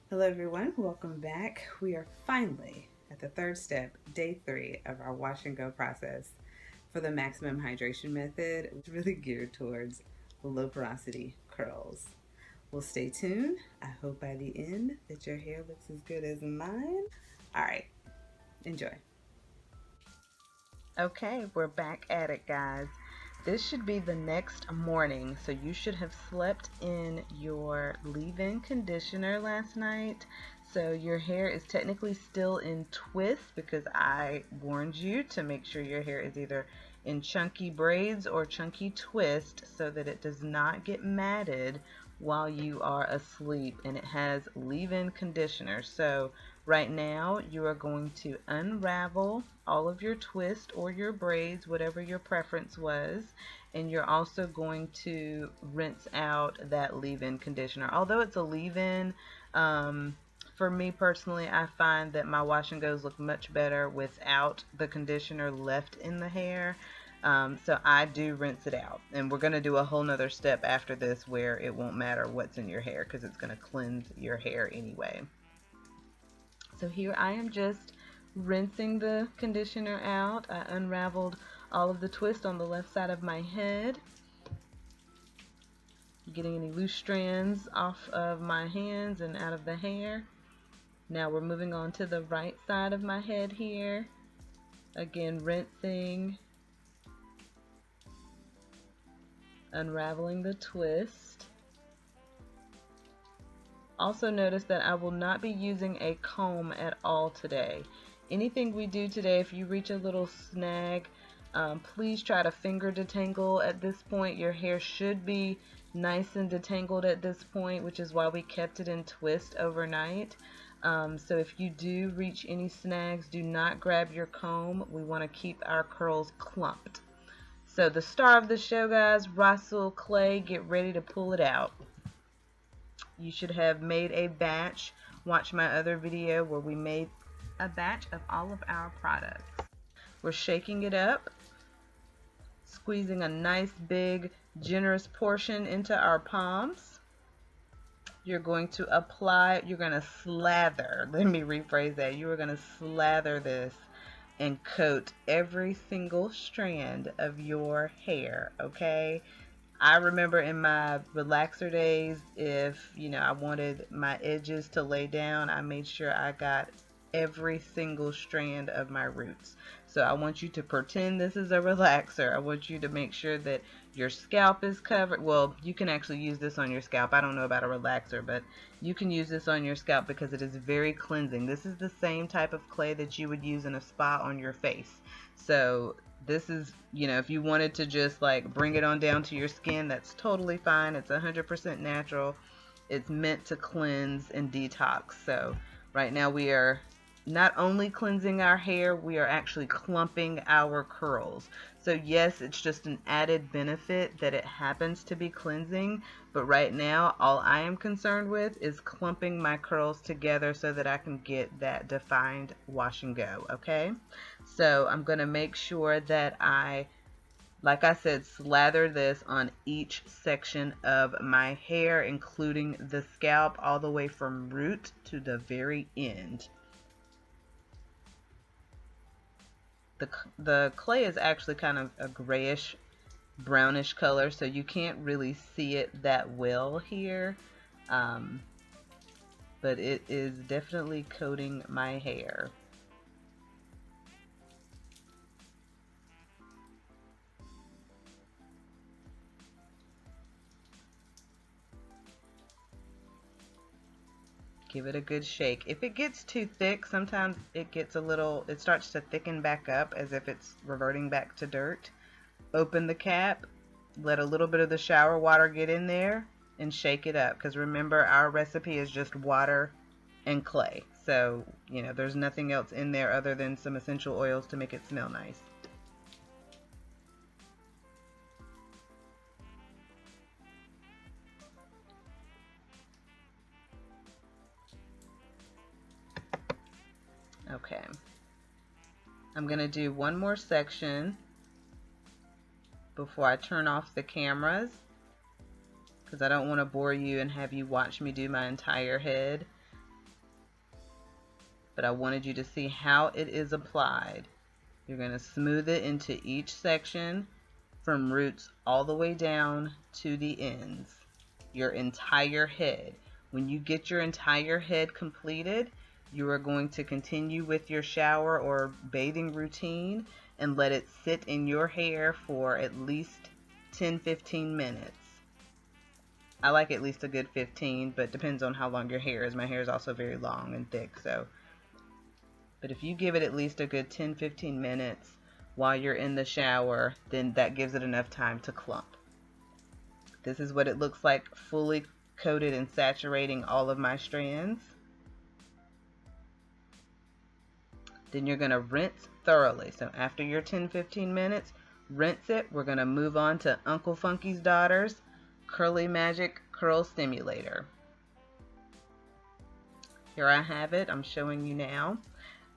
Hello, everyone. Welcome back. We are finally at the third step, day 3 of our wash and go process for the maximum hydration method, which is really geared towards low porosity curls. Well, stay tuned. I hope by the end that your hair looks as good as mine. All right, enjoy. Okay, we're back at it, guys. This should be the next morning, so you should have slept in your leave-in conditioner last night. So your hair is technically still in twists because I warned you to make sure your hair is either in chunky braids or chunky twist so that it does not get matted while you are asleep, and it has leave-in conditioner. So right now you are going to unravel all of your twists or your braids, whatever your preference was, and you're also going to rinse out that leave-in conditioner. Although it's a leave-in, for me personally, I find that my wash and goes look much better without the conditioner left in the hair. So I do rinse it out, and we're going to do a whole nother step after this where it won't matter what's in your hair because it's going to cleanse your hair anyway. So here I am just rinsing the conditioner out. I unraveled all of the twist on the left side of my head, getting any loose strands off of my hands and out of the hair. Now we're moving on to the right side of my head here. Again, rinsing, unraveling the twist. Also notice that I will not be using a comb at all today. Anything we do today, if you reach a little snag, please try to finger detangle at this point. Your hair should be nice and detangled at this point, which is why we kept it in twist overnight. So if you do reach any snags, do not grab your comb. We want to keep our curls clumped. So the star of the show, guys, Rhassoul clay, get ready to pull it out. You should have made a batch. Watch my other video where we made a batch of all of our products. We're shaking it up, squeezing a nice big generous portion into our palms. You're going to apply, you're going to slather, let me rephrase that, you are going to slather this and coat every single strand of your hair, okay? I remember in my relaxer days, if I wanted my edges to lay down, I made sure I got every single strand of my roots. So I want you to pretend this is a relaxer. I want you to make sure that your scalp is covered. Well, you can actually use this on your scalp. I don't know about a relaxer, but you can use this on your scalp because it is very cleansing. This is the same type of clay that you would use in a spa on your face. So this is, if you wanted to just like bring it on down to your skin, that's totally fine. It's 100% natural. It's meant to cleanse and detox. So right now we are not only cleansing our hair, we are actually clumping our curls. So yes, it's just an added benefit that it happens to be cleansing, but right now all I am concerned with is clumping my curls together so that I can get that defined wash and go, okay? So I'm going to make sure that like I said, slather this on each section of my hair, including the scalp, all the way from root to the very end. The clay is actually kind of a grayish brownish color, so you can't really see it that well here, but it is definitely coating my hair. Give it a good shake. If it gets too thick, sometimes it starts to thicken back up as if it's reverting back to dirt. Open the cap, let a little bit of the shower water get in there, and shake it up. Because remember, our recipe is just water and clay. So, there's nothing else in there other than some essential oils to make it smell nice. Okay. I'm going to do one more section before I turn off the cameras, because I don't want to bore you and have you watch me do my entire head. but I wanted you to see how it is applied. You're going to smooth it into each section from roots all the way down to the ends, your entire head. When you get your entire head completed, you are going to continue with your shower or bathing routine and let it sit in your hair for at least 10-15 minutes. I like at least a good 15, but depends on how long your hair is. My hair is also very long and thick, so. But if you give it at least a good 10-15 minutes while you're in the shower, then that gives it enough time to clump. This is what it looks like, fully coated and saturating all of my strands. Then you're going to rinse thoroughly. So after your 10-15 minutes, rinse it. We're going to move on to Uncle Funky's Daughter's Curly Magic Curl Stimulator. Here I have it. I'm showing you now.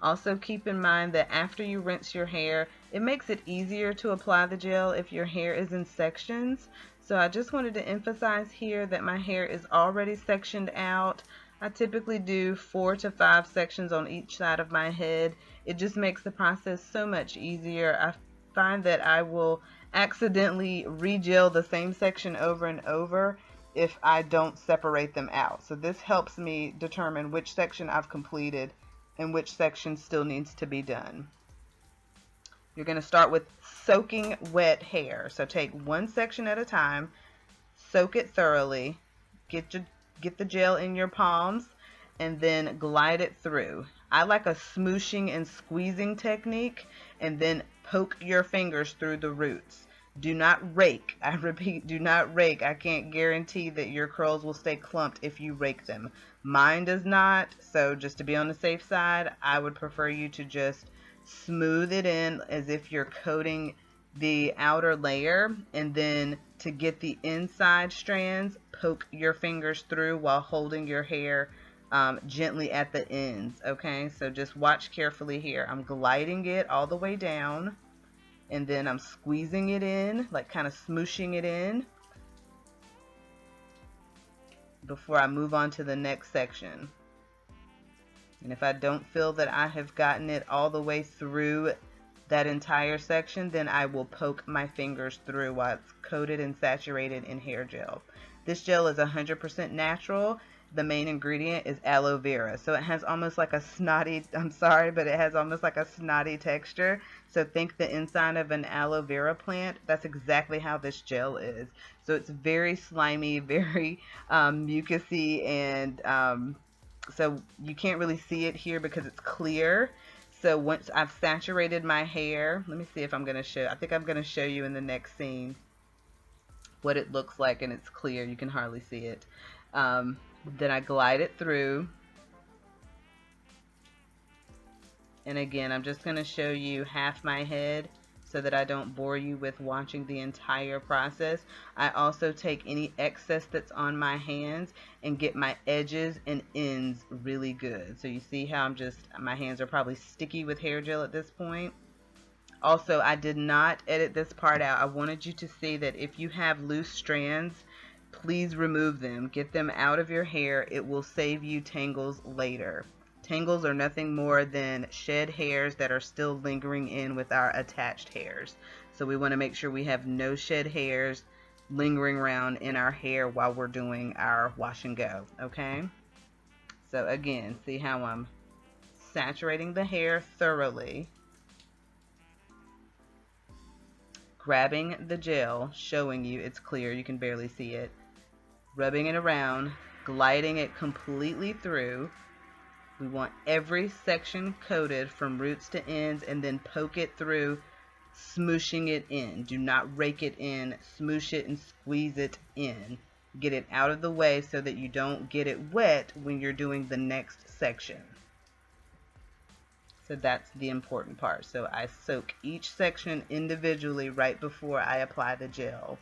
Also keep in mind that after you rinse your hair, it makes it easier to apply the gel if your hair is in sections. So I just wanted to emphasize here that my hair is already sectioned out. I typically do 4 to 5 sections on each side of my head. It just makes the process so much easier. I find that I will accidentally re-gel the same section over and over if I don't separate them out. So this helps me determine which section I've completed and which section still needs to be done. You're going to start with soaking wet hair. So take one section at a time, soak it thoroughly, get the gel in your palms, and then glide it through. I like a smooshing and squeezing technique, and then poke your fingers through the roots. Do not rake. I repeat, do not rake. I can't guarantee that your curls will stay clumped if you rake them. Mine does not, so just to be on the safe side, I would prefer you to just smooth it in as if you're coating the outer layer, and then to get the inside strands, poke your fingers through while holding your hair gently at the ends. Okay, so just watch carefully here. I'm gliding it all the way down, and then I'm squeezing it in, like kind of smooshing it in before I move on to the next section. And if I don't feel that I have gotten it all the way through that entire section, then I will poke my fingers through while it's coated and saturated in hair gel. This gel is 100% natural. The main ingredient is aloe vera, so it has almost like a snotty, I'm sorry, but it has almost like a snotty texture. So think the inside of an aloe vera plant. That's exactly how this gel is. So it's very slimy, very mucousy, and so you can't really see it here because it's clear. So once I've saturated my hair, let me see if I'm going to show, I think I'm going to show you in the next scene what it looks like, and it's clear. You can hardly see it. Then I glide it through. And again, I'm just going to show you half my head so that I don't bore you with watching the entire process. I also take any excess that's on my hands and get my edges and ends really good. So you see how my hands are probably sticky with hair gel at this point. Also, I did not edit this part out. I wanted you to see that if you have loose strands, please remove them. Get them out of your hair. It will save you tangles later. Tangles are nothing more than shed hairs that are still lingering in with our attached hairs. So we want to make sure we have no shed hairs lingering around in our hair while we're doing our wash and go, okay? So again, see how I'm saturating the hair thoroughly, grabbing the gel, showing you it's clear, you can barely see it, rubbing it around, gliding it completely through. We want every section coated from roots to ends, and then poke it through, smooshing it in. Do not rake it in, smoosh it and squeeze it in. Get it out of the way so that you don't get it wet when you're doing the next section. So that's the important part. So I soak each section individually right before I apply the gel.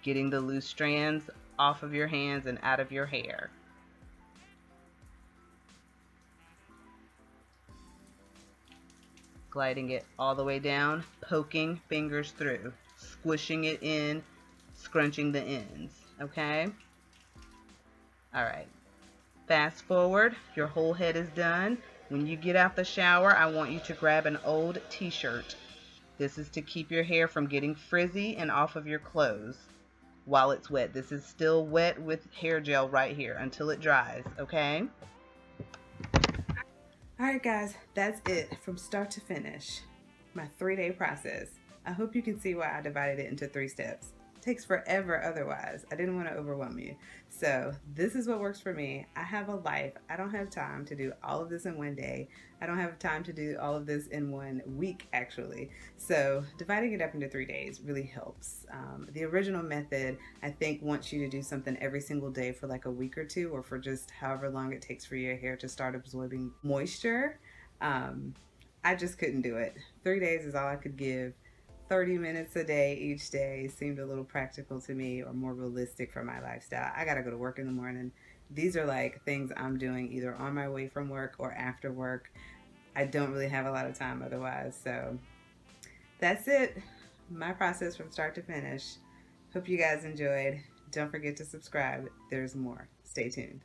Getting the loose strands off of your hands and out of your hair. Gliding it all the way down, poking fingers through, squishing it in, scrunching the ends, okay? All right. Fast forward, your whole head is done. When you get out the shower, I want you to grab an old t-shirt. This is to keep your hair from getting frizzy and off of your clothes while it's wet. This is still wet with hair gel right here until it dries, okay? All right, guys, that's it from start to finish. My 3 day process. I hope you can see why I divided it into 3 steps. It takes forever otherwise. I didn't want to overwhelm you. So, this is what works for me. I have a life. I don't have time to do all of this in one day. I don't have time to do all of this in one week, actually. So, dividing it up into 3 days really helps. The original method, I think, wants you to do something every single day for like a week or two, or for just however long it takes for your hair to start absorbing moisture. Um, I just couldn't do it. 3 days is all I could give. 30 minutes a day each day seemed a little practical to me or more realistic for my lifestyle. I got to go to work in the morning. These are like things I'm doing either on my way from work or after work. I don't really have a lot of time otherwise. So that's it. My process from start to finish. Hope you guys enjoyed. Don't forget to subscribe. There's more. Stay tuned.